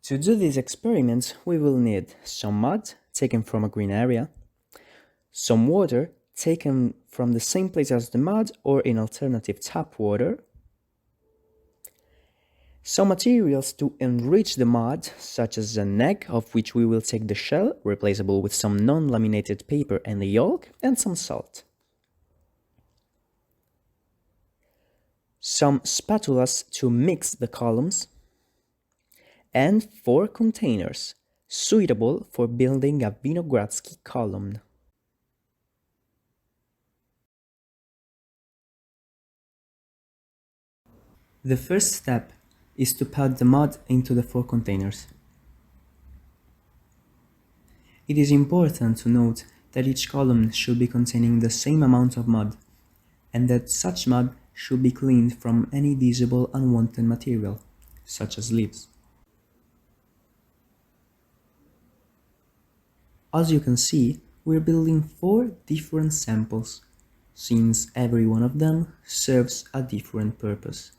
To do this experiment, we will need some mud taken from a green area, some water taken from the same place as the mud or in alternative tap water, some materials to enrich the mud, such as an egg of which we will take the shell, replaceable with some non-laminated paper and the yolk, and some salt. Some spatulas to mix the columns, and 4 containers, suitable for building a Vinogradsky column. The first step is to put the mud into the 4 containers. It is important to note that each column should be containing the same amount of mud, and that such mud should be cleaned from any visible unwanted material, such as leaves. As you can see, we're building 4 different samples, since every one of them serves a different purpose.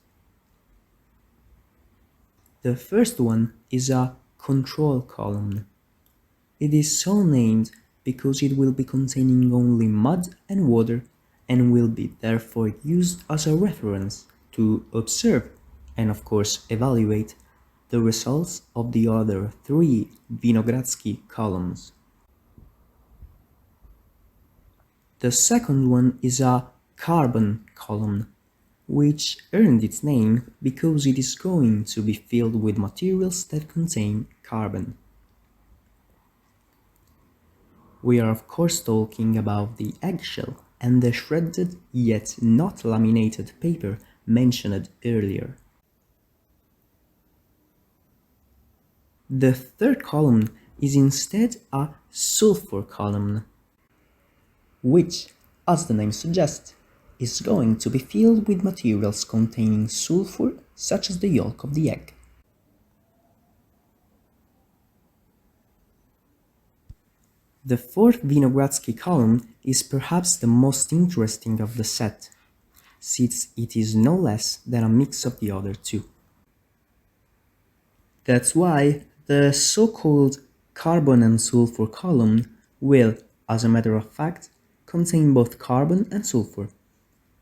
The first one is a control column. It is so named because it will be containing only mud and water and will be therefore used as a reference to observe and of course evaluate the results of the other 3 Vinogradsky columns. The second one is a carbon column, which earned its name because it is going to be filled with materials that contain carbon. We are of course talking about the eggshell and the shredded yet not laminated paper mentioned earlier. The third column is instead a sulfur column, which, as the name suggests, is going to be filled with materials containing sulfur, such as the yolk of the egg. The fourth Vinogradsky column is perhaps the most interesting of the set, since it is no less than a mix of the other 2. That's why the so-called carbon and sulfur column will, as a matter of fact, contain both carbon and sulfur,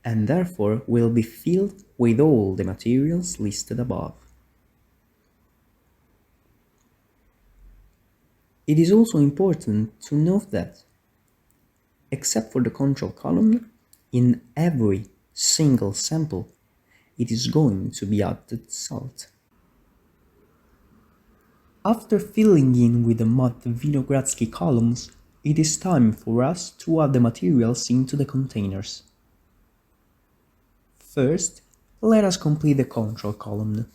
and therefore will be filled with all the materials listed above. It is also important to note that, except for the control column, in every single sample, it is going to be added salt. After filling in with the mud Vinogradsky columns, it is time for us to add the materials into the containers. First, let us complete the control column.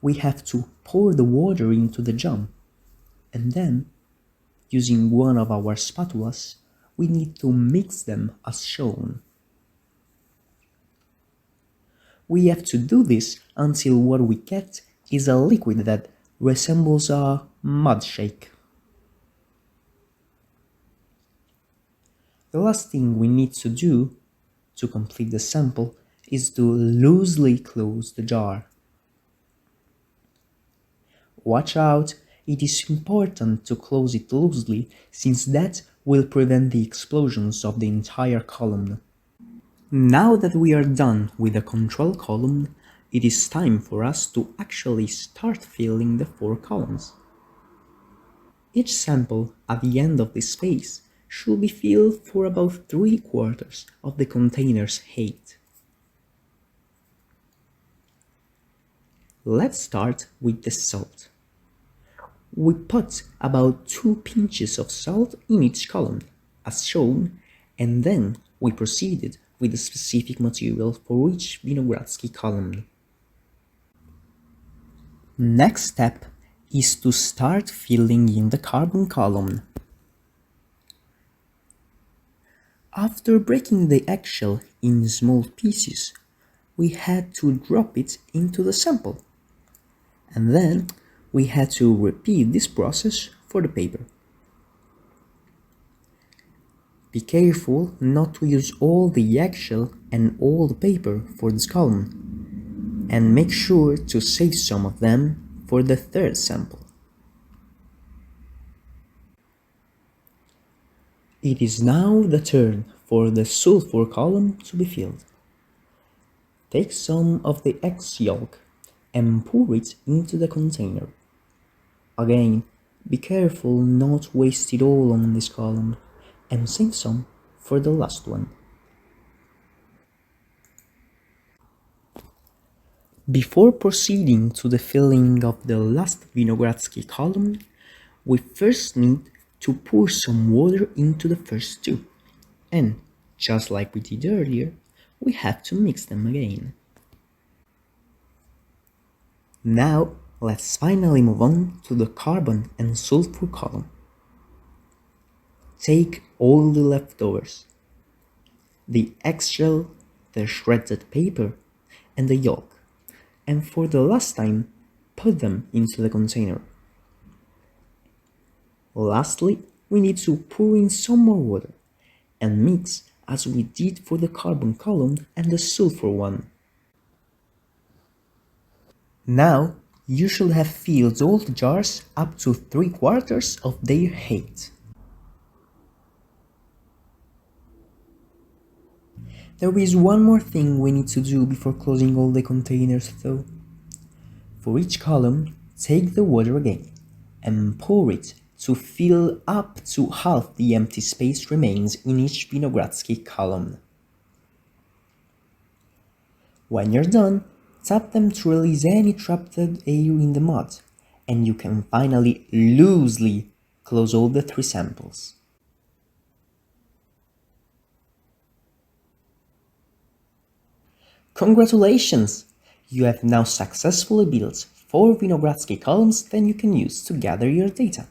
We have to pour the water into the jar, and then, using one of our spatulas, we need to mix them as shown. We have to do this until what we get is a liquid that resembles a mud shake. The last thing we need to do to complete the sample is to loosely close the jar. Watch out, it is important to close it loosely since that will prevent the explosions of the entire column. Now that we are done with the control column, it is time for us to actually start filling the 4 columns. Each sample at the end of this phase should be filled for about 3/4 of the container's height. Let's start with the salt. We put about 2 pinches of salt in each column, as shown, and then we proceeded with the specific material for each Vinogradsky column. Next step is to start filling in the carbon column. After breaking the eggshell in small pieces, we had to drop it into the sample, and then we had to repeat this process for the paper. Be careful not to use all the eggshell and all the paper for this column, and make sure to save some of them for the third sample. It is now the turn for the sulfur column to be filled. Take some of the egg yolk and pour it into the container. Again, be careful not to waste it all on this column, and save some for the last one. Before proceeding to the filling of the last Vinogradsky column, we first need to pour some water into the first two, and, just like we did earlier, we have to mix them again. Now, let's finally move on to the carbon and sulfur column. Take all the leftovers, the eggshell, the shredded paper, and the yolk, and for the last time, put them into the container. Lastly, we need to pour in some more water and mix as we did for the carbon column and the sulfur one. Now, you should have filled all the jars up to 3/4 of their height. There is one more thing we need to do before closing all the containers though. For each column, take the water again and pour it to fill up to half the empty space remains in each Vinogradsky column. When you're done, tap them to release any trapped air in the mud, and you can finally loosely close all the 3 samples. Congratulations! You have now successfully built 4 Vinogradsky columns that you can use to gather your data.